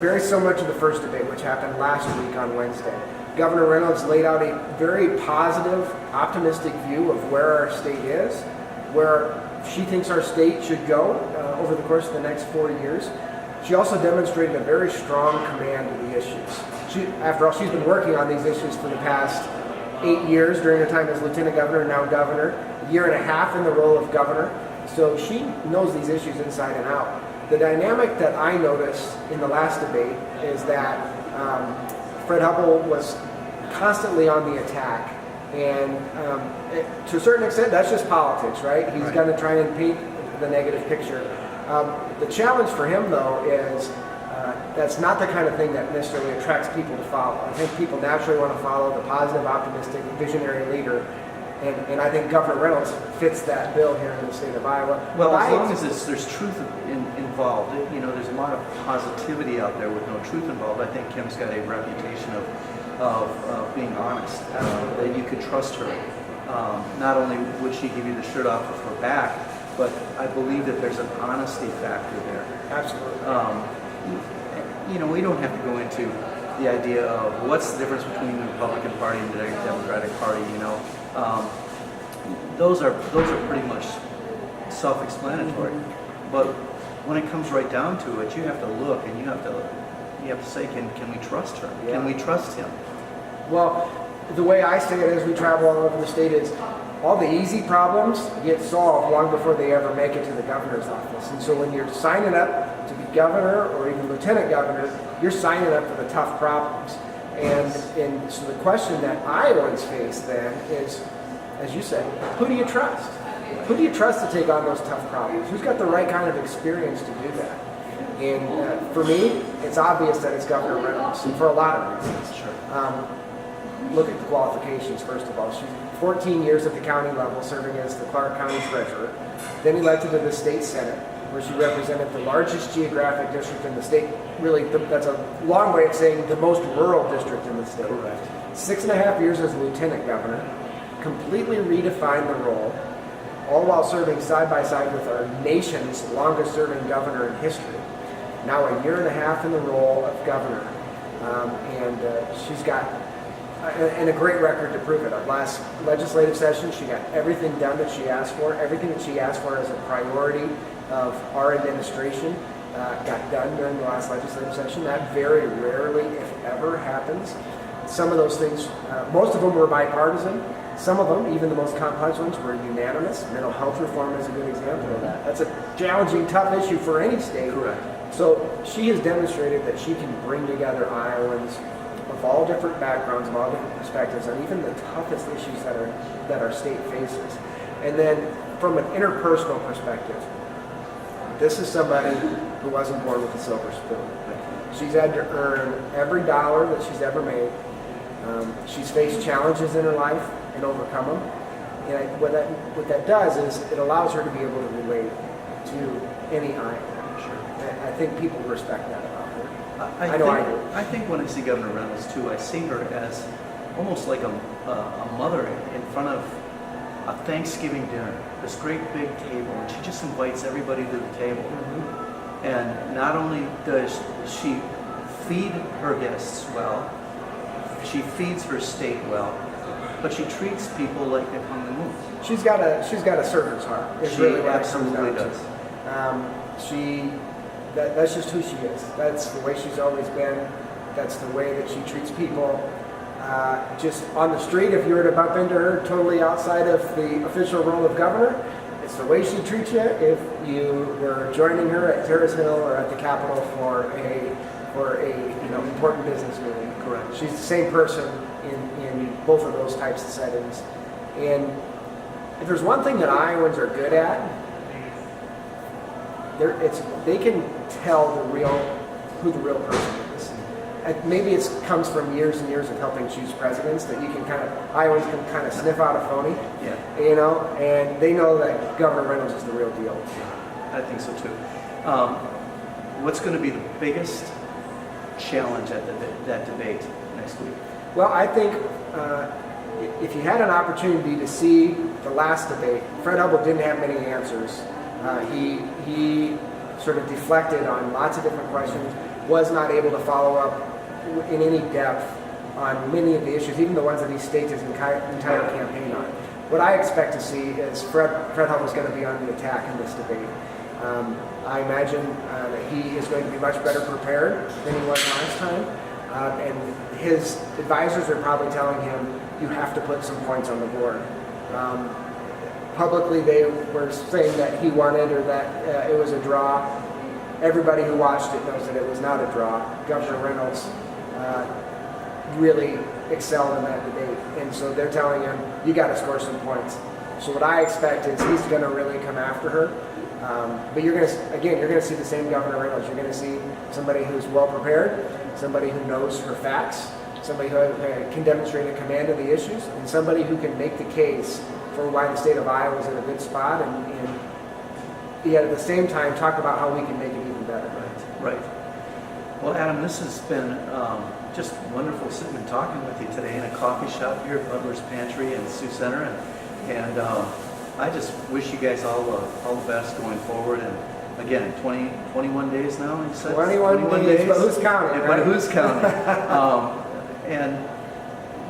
Very similar to the first debate, which happened last week on Wednesday. Governor Reynolds laid out a very positive, optimistic view of where our state is, where she thinks our state should go over the course of the next 4 years. She also demonstrated a very strong command of the issues. After all, she's been working on these issues for the past 8 years during her time as lieutenant governor, now governor, a year and a half in the role of governor. So she knows these issues inside and out. The dynamic that I noticed in the last debate is that Fred Hubbell was constantly on the attack, and to a certain extent, that's just politics, right? He's going to try and paint the negative picture. The challenge for him, though, is that's not the kind of thing that necessarily attracts people to follow. I think people naturally want to follow the positive, optimistic, visionary leader. And I think Governor Reynolds fits that bill here in the state of Iowa. Well, as long as there's truth involved, there's a lot of positivity out there with no truth involved. I think Kim's got a reputation of being honest, that you could trust her. Not only would she give you the shirt off of her back, but I believe that there's an honesty factor there. Absolutely. We don't have to go into the idea of what's the difference between the Republican Party and the Democratic Party. Those are pretty much self-explanatory. But when it comes right down to it, you have to look and you have to say, can we trust her? Yeah. Can we trust him? Well, the way I say it as we travel all over the state is all the easy problems get solved long before they ever make it to the governor's office. And so when you're signing up to be governor or even lieutenant governor, you're signing up for the tough problems. And so the question that Iowans face then is, as you said, who do you trust? Who do you trust to take on those tough problems? Who's got the right kind of experience to do that? And for me, it's obvious that it's Governor Reynolds, and for a lot of reasons. Sure. Look at the qualifications, first of all. She's 14 years at the county level, serving as the Clark County Treasurer, then elected to the state Senate, where she represented the largest geographic district in the state. Really, that's a long way of saying the most rural district in the state. Correct. 6.5 years as lieutenant governor, completely redefined the role, all while serving side by side with our nation's longest serving governor in history. Now a year and a half in the role of governor, and she's got and a great record to prove it. Our last legislative session, she got everything done that she asked for. Everything that she asked for as a priority of our administration got done during the last legislative session. That very rarely, if ever, happens. Some of those things, most of them were bipartisan. Some of them, even the most complex ones, were unanimous. Mental health reform is a good example of that. That's a challenging, tough issue for any state. Correct. So she has demonstrated that she can bring together Iowans of all different backgrounds, of all different perspectives, and even the toughest issues that our state faces. And then from an interpersonal perspective, this is somebody who wasn't born with a silver spoon. She's had to earn every dollar that she's ever made. She's faced challenges in her life and overcome them. And what that does is it allows her to be able to relate to any Iowan. Sure. I think people respect that about her. I know I do. I think when I see Governor Reynolds too, I see her as almost like a mother in front of a Thanksgiving dinner, this great big table, and she just invites everybody to the table. Mm-hmm. And not only does she feed her guests well, she feeds her state well, but she treats people like they've hung the moon. She's got a servant's heart. She really absolutely does. That's just who she is. That's the way she's always been. That's the way that she treats people. Just on the street, if you were to bump into her totally outside of the official role of governor, it's the way she treats you if you were joining her at Terrace Hill or at the Capitol for a important business meeting. Correct. She's the same person in both of those types of settings. And if there's one thing that Iowans are good at, they can tell who the real person is. And maybe it comes from years and years of helping choose presidents that Iowans can kind of sniff out a phony. Yeah. And they know that Governor Reynolds is the real deal. I think so too. What's going to be the biggest challenge at that debate next week? Well, I think if you had an opportunity to see the last debate, Fred Hubbell didn't have many answers. He sort of deflected on lots of different questions. was not able to follow up in any depth on many of the issues, even the ones that he staked his entire campaign on. What I expect to see is Fred Huff is going to be on the attack in this debate. I imagine that he is going to be much better prepared than he was last time, and his advisors are probably telling him, you have to put some points on the board. Publicly, they were saying that he wanted, or that it was a draw. Everybody who watched it knows that it was not a draw. Governor Reynolds really excelled in that debate, and so they're telling him, you got to score some points. So what I expect is he's going to really come after her. But you're going to see the same Governor Reynolds. You're going to see somebody who's well prepared, somebody who knows her facts, somebody who can demonstrate a command of the issues, and somebody who can make the case for why the state of Iowa is in a good spot, and yet at the same time talk about how we can make it even better. Right. Well, Adam, this has been just wonderful sitting and talking with you today in a coffee shop here at Butler's Pantry in Sioux Center, and I just wish you guys all the best going forward. And again, 21 days now, you said? 21 days, but who's counting, right? But who's counting? And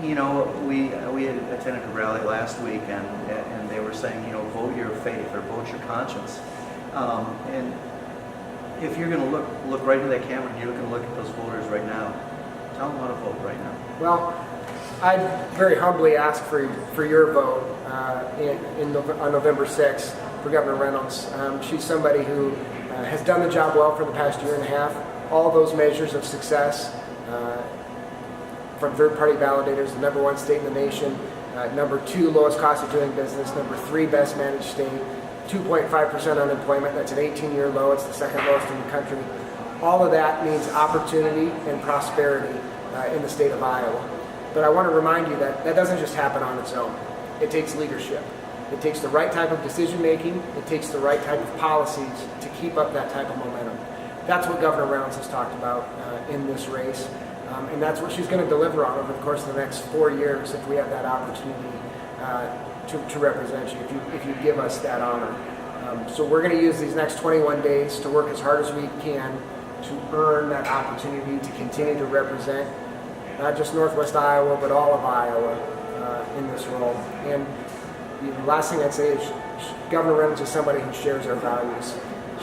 you know, we had attended a rally last week, and they were saying, you know, vote your faith or vote your conscience. And if you're going to look right into that camera and you're going to look at those voters right now, tell them how to vote right now. Well, I very humbly ask for your vote on November 6th for Governor Reynolds. She's somebody who has done the job well for the past year and a half. All those measures of success from third-party validators, the #1 state in the nation, #2 lowest cost of doing business, #3 best managed state, 2.5% unemployment. That's an 18-year low. It's the second lowest in the country. All of that means opportunity and prosperity in the state of Iowa. But I want to remind you that that doesn't just happen on its own. It takes leadership. It takes the right type of decision making. It takes the right type of policies to keep up that type of momentum. That's what Governor Reynolds has talked about in this race. And that's what she's going to deliver on over the course of the next 4 years if we have that opportunity to represent you, if you give us that honor. So we're going to use these next 21 days to work as hard as we can to earn that opportunity to continue to represent not just Northwest Iowa, but all of Iowa in this role. And the last thing I'd say is Governor Reynolds is somebody who shares our values.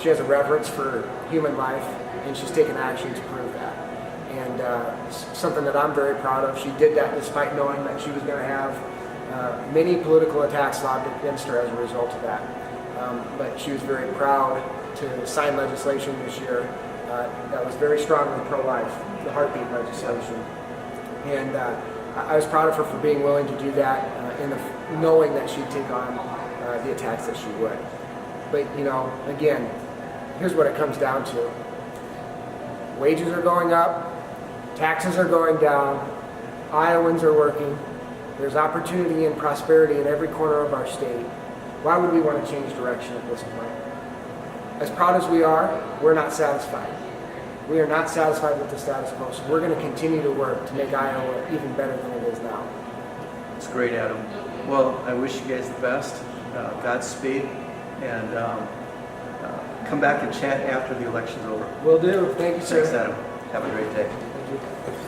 She has a reverence for human life, and she's taken action to prove that. And something that I'm very proud of. She did that despite knowing that she was going to have many political attacks lobbed against her as a result of that. But she was very proud to sign legislation this year that was very strongly pro-life, the heartbeat legislation. And I was proud of her for being willing to do that, knowing that she'd take on the attacks that she would. But, you know, again, here's what it comes down to. Wages are going up, taxes are going down, Iowans are working, there's opportunity and prosperity in every corner of our state. Why would we want to change direction at this point? As proud as we are, we're not satisfied. We are not satisfied with the status quo, so we're going to continue to work to make Iowa even better than it is now. It's great, Adam. Well, I wish you guys the best. Godspeed, and come back and chat after the election's over. Will do. Thank you, sir. Thanks, Adam. Have a great day. Thank you.